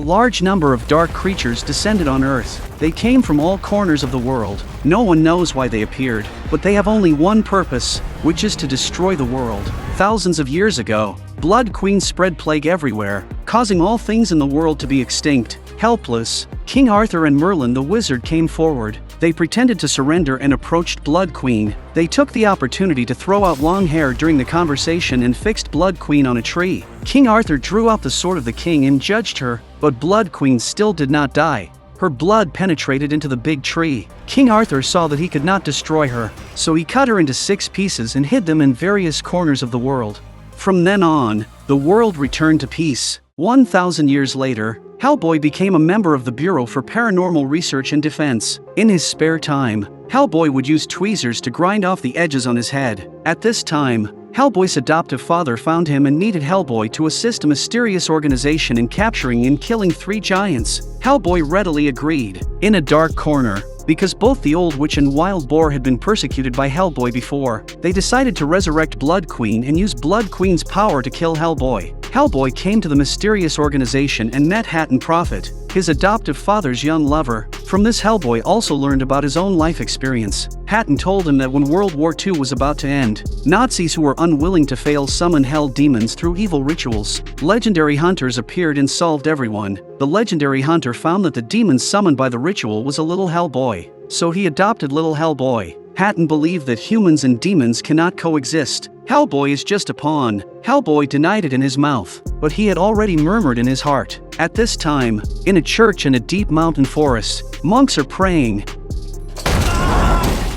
large number of dark creatures descended on Earth. They came from all corners of the world. No one knows why they appeared, but they have only one purpose, which is to destroy the world. Thousands of years ago, Blood Queen spread plague everywhere, causing all things in the world to be extinct. Helpless, King Arthur and Merlin the wizard came forward. They pretended to surrender and approached Blood Queen. They took the opportunity to throw out long hair during the conversation and fixed Blood Queen on a tree. King Arthur drew out the sword of the king and judged her, but Blood Queen still did not die. Her blood penetrated into the big tree. King Arthur saw that he could not destroy her, so he cut her into 6 pieces and hid them in various corners of the world. From then on, the world returned to peace. 1,000 years later, Hellboy became a member of the Bureau for Paranormal Research and Defense. In his spare time, Hellboy would use tweezers to grind off the edges on his head. At this time, Hellboy's adoptive father found him and needed Hellboy to assist a mysterious organization in capturing and killing 3 giants. Hellboy readily agreed. In a dark corner, because both the Old Witch and Wild Boar had been persecuted by Hellboy before, they decided to resurrect Blood Queen and use Blood Queen's power to kill Hellboy. Hellboy came to the mysterious organization and met Hatton Prophet, his adoptive father's young lover. From this, Hellboy also learned about his own life experience. Hatton told him that when World War II was about to end, Nazis who were unwilling to fail summoned hell demons through evil rituals. Legendary hunters appeared and solved everyone. The legendary hunter found that the demon summoned by the ritual was a little Hellboy, so he adopted little Hellboy. Hatton believed that humans and demons cannot coexist. Hellboy is just a pawn. Hellboy denied it in his mouth, but he had already murmured in his heart. At this time, in a church in a deep mountain forest, monks are praying.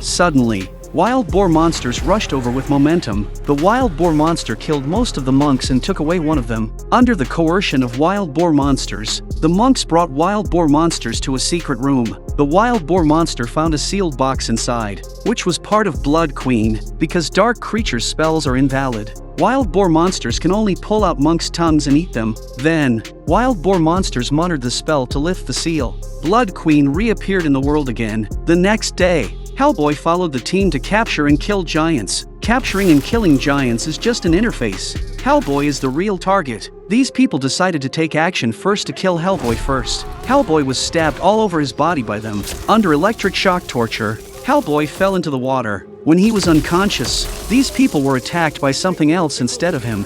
Suddenly, wild boar monsters rushed over with momentum. The wild boar monster killed most of the monks and took away one of them. Under the coercion of wild boar monsters, the monks brought wild boar monsters to a secret room. The wild boar monster found a sealed box inside, which was part of Blood Queen. Because dark creatures' spells are invalid, wild boar monsters can only pull out monks' tongues and eat them. Then, wild boar monsters muttered the spell to lift the seal. Blood Queen reappeared in the world again. The next day, Hellboy followed the team to capture and kill giants. Capturing and killing giants is just an interface. Hellboy is the real target. These people decided to take action first to kill Hellboy first. Hellboy was stabbed all over his body by them. Under electric shock torture, Hellboy fell into the water. When he was unconscious, these people were attacked by something else instead of him.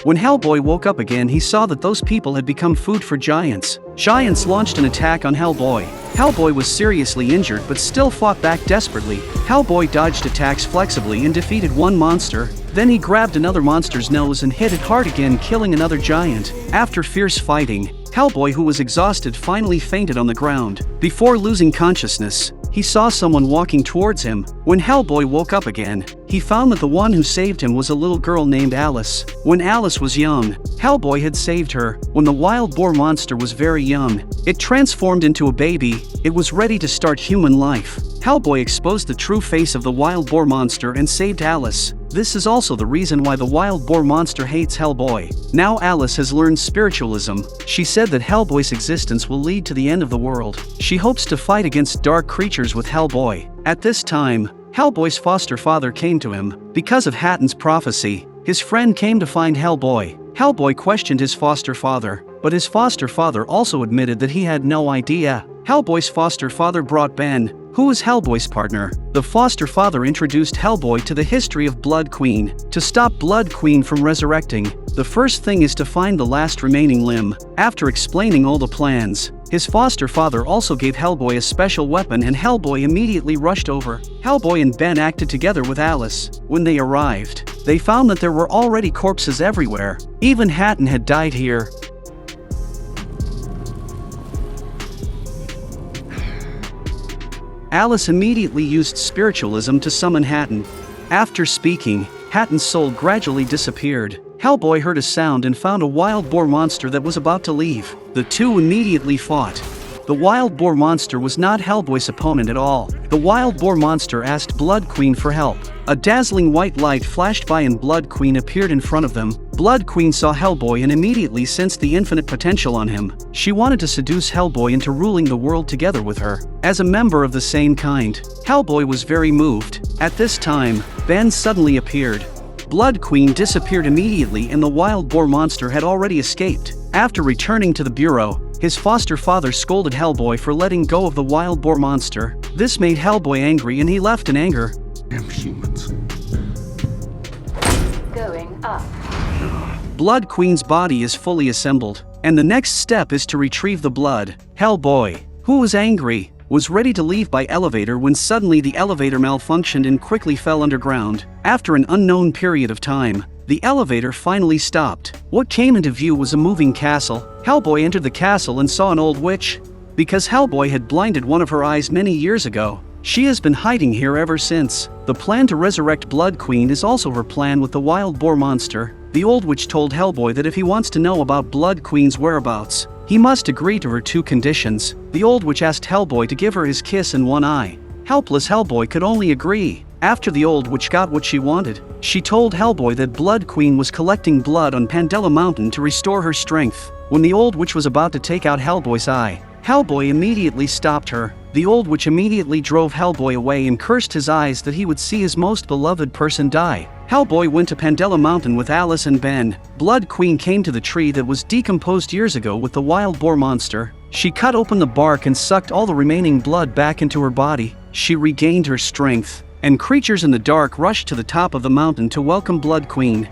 When Hellboy woke up again, he saw that those people had become food for giants. Giants launched an attack on Hellboy. Hellboy was seriously injured but still fought back desperately. Hellboy dodged attacks flexibly and defeated one monster. Then he grabbed another monster's nose and hit it hard again, killing another giant. After fierce fighting, Hellboy, who was exhausted, finally fainted on the ground. Before losing consciousness, he saw someone walking towards him. When Hellboy woke up again, he found that the one who saved him was a little girl named Alice. When Alice was young, Hellboy had saved her. When the wild boar monster was very young, it transformed into a baby. It was ready to start human life. Hellboy exposed the true face of the wild boar monster and saved Alice. This is also the reason why the wild boar monster hates Hellboy. Now Alice has learned spiritualism. She said that Hellboy's existence will lead to the end of the world. She hopes to fight against dark creatures with Hellboy. At this time, Hellboy's foster father came to him. Because of Hatton's prophecy, his friend came to find Hellboy. Hellboy questioned his foster father, but his foster father also admitted that he had no idea. Hellboy's foster father brought Ben, who was Hellboy's partner. The foster father introduced Hellboy to the history of Blood Queen. To stop Blood Queen from resurrecting, the first thing is to find the last remaining limb. After explaining all the plans, his foster father also gave Hellboy a special weapon and Hellboy immediately rushed over. Hellboy and Ben acted together with Alice. When they arrived, they found that there were already corpses everywhere. Even Hatton had died here. Alice immediately used spiritualism to summon Hatton. After speaking, Hatton's soul gradually disappeared. Hellboy heard a sound and found a wild boar monster that was about to leave. The two immediately fought. The wild boar monster was not Hellboy's opponent at all. The wild boar monster asked Blood Queen for help. A dazzling white light flashed by and Blood Queen appeared in front of them. Blood Queen saw Hellboy and immediately sensed the infinite potential on him. She wanted to seduce Hellboy into ruling the world together with her. As a member of the same kind, Hellboy was very moved. At this time, Ben suddenly appeared. Blood Queen disappeared immediately and the wild boar monster had already escaped. After returning to the bureau, his foster father scolded Hellboy for letting go of the wild boar monster. This made Hellboy angry and he left in anger. Damn humans. Going up. Blood Queen's body is fully assembled, and the next step is to retrieve the blood. Hellboy, who was angry, was ready to leave by elevator when suddenly the elevator malfunctioned and quickly fell underground. After an unknown period of time, the elevator finally stopped. What came into view was a moving castle. Hellboy entered the castle and saw an old witch. Because Hellboy had blinded one of her eyes many years ago, she has been hiding here ever since. The plan to resurrect Blood Queen is also her plan with the wild boar monster. The old witch told Hellboy that if he wants to know about Blood Queen's whereabouts, he must agree to her two conditions. The old witch asked Hellboy to give her his kiss in one eye. Helpless Hellboy could only agree. After the old witch got what she wanted, she told Hellboy that Blood Queen was collecting blood on Pandela Mountain to restore her strength. When the old witch was about to take out Hellboy's eye, Hellboy immediately stopped her. The old witch immediately drove Hellboy away and cursed his eyes that he would see his most beloved person die. Hellboy went to Pandela Mountain with Alice and Ben. Blood Queen came to the tree that was decomposed years ago with the wild boar monster. She cut open the bark and sucked all the remaining blood back into her body. She regained her strength, and creatures in the dark rushed to the top of the mountain to welcome Blood Queen.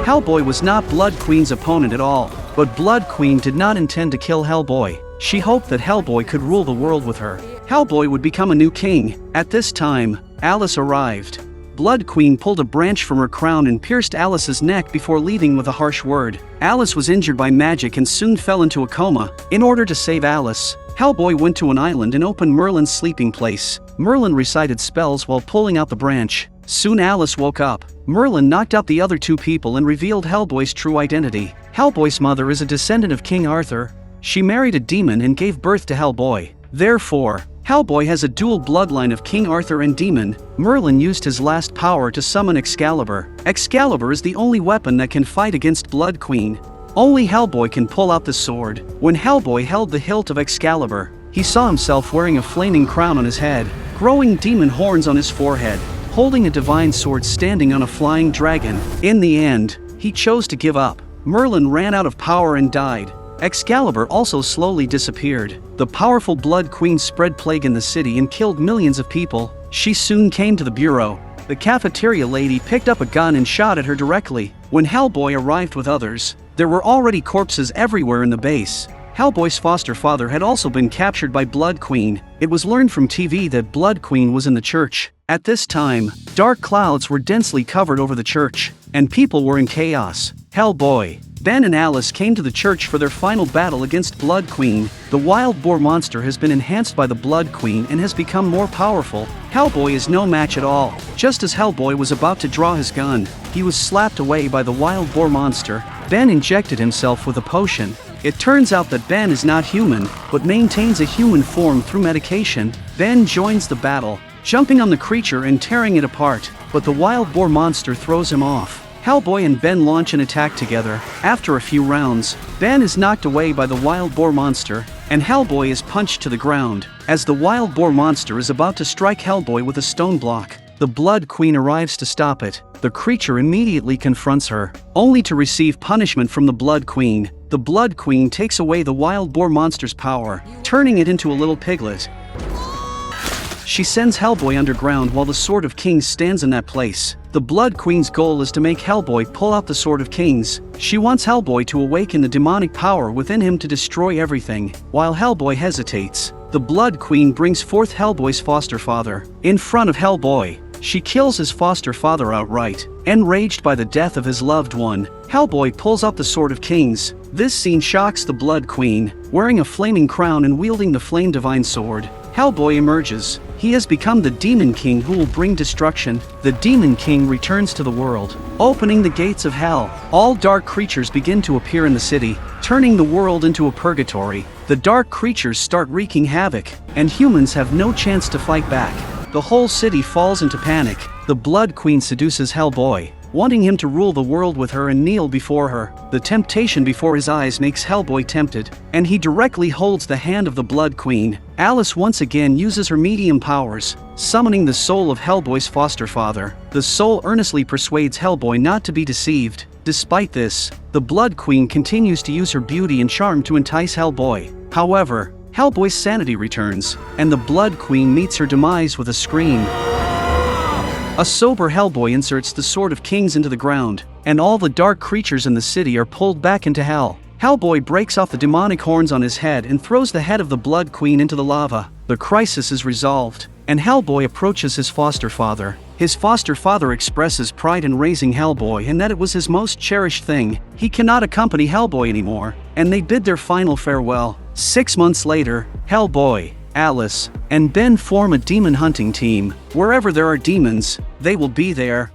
Hellboy was not Blood Queen's opponent at all, but Blood Queen did not intend to kill Hellboy. She hoped that Hellboy could rule the world with her. Hellboy would become a new king. At this time, Alice arrived. Blood Queen pulled a branch from her crown and pierced Alice's neck before leaving with a harsh word. Alice was injured by magic and soon fell into a coma. In order to save Alice, Hellboy went to an island and opened Merlin's sleeping place. Merlin recited spells while pulling out the branch. Soon Alice woke up. Merlin knocked out the other two people and revealed Hellboy's true identity. Hellboy's mother is a descendant of King Arthur. She married a demon and gave birth to Hellboy. Therefore, Hellboy has a dual bloodline of King Arthur and demon. Merlin used his last power to summon Excalibur. Excalibur is the only weapon that can fight against Blood Queen. Only Hellboy can pull out the sword. When Hellboy held the hilt of Excalibur, he saw himself wearing a flaming crown on his head, growing demon horns on his forehead, holding a divine sword standing on a flying dragon. In the end, he chose to give up. Merlin ran out of power and died. Excalibur also slowly disappeared. The powerful Blood Queen spread plague in the city and killed millions of people. She soon came to the bureau. The cafeteria lady picked up a gun and shot at her directly. When Hellboy arrived with others, there were already corpses everywhere in the base. Hellboy's foster father had also been captured by Blood Queen. It was learned from TV that Blood Queen was in the church. At this time, dark clouds were densely covered over the church, and people were in chaos. Hellboy, Ben and Alice came to the church for their final battle against Blood Queen. The wild boar monster has been enhanced by the Blood Queen and has become more powerful. Hellboy is no match at all. Just as Hellboy was about to draw his gun, he was slapped away by the wild boar monster. Ben injected himself with a potion. It turns out that Ben is not human, but maintains a human form through medication. Ben joins the battle, jumping on the creature and tearing it apart, but the wild boar monster throws him off. Hellboy and Ben launch an attack together. After a few rounds, Ben is knocked away by the wild boar monster, and Hellboy is punched to the ground. As the wild boar monster is about to strike Hellboy with a stone block, the Blood Queen arrives to stop it. The creature immediately confronts her, only to receive punishment from the Blood Queen. The Blood Queen takes away the wild boar monster's power, turning it into a little piglet. She sends Hellboy underground while the Sword of Kings stands in that place. The Blood Queen's goal is to make Hellboy pull out the Sword of Kings. She wants Hellboy to awaken the demonic power within him to destroy everything. While Hellboy hesitates, the Blood Queen brings forth Hellboy's foster father. In front of Hellboy, she kills his foster father outright. Enraged by the death of his loved one, Hellboy pulls out the Sword of Kings. This scene shocks the Blood Queen. Wearing a flaming crown and wielding the flame divine sword, Hellboy emerges. He has become the Demon King who will bring destruction. The Demon King returns to the world, opening the gates of hell. All dark creatures begin to appear in the city, turning the world into a purgatory. The dark creatures start wreaking havoc, and humans have no chance to fight back. The whole city falls into panic. the Blood Queen seduces Hellboy, wanting him to rule the world with her and kneel before her. The temptation before his eyes makes Hellboy tempted, and he directly holds the hand of the Blood Queen. Alice once again uses her medium powers, summoning the soul of Hellboy's foster father. The soul earnestly persuades Hellboy not to be deceived. Despite this, the Blood Queen continues to use her beauty and charm to entice Hellboy. However, Hellboy's sanity returns, and the Blood Queen meets her demise with a scream. A sober Hellboy inserts the Sword of Kings into the ground, and all the dark creatures in the city are pulled back into hell. Hellboy breaks off the demonic horns on his head and throws the head of the Blood Queen into the lava. The crisis is resolved, and Hellboy approaches his foster father. His foster father expresses pride in raising Hellboy and that it was his most cherished thing. He cannot accompany Hellboy anymore, and they bid their final farewell. 6 months later, Hellboy, Alice, and Ben form a demon hunting team. Wherever there are demons, they will be there.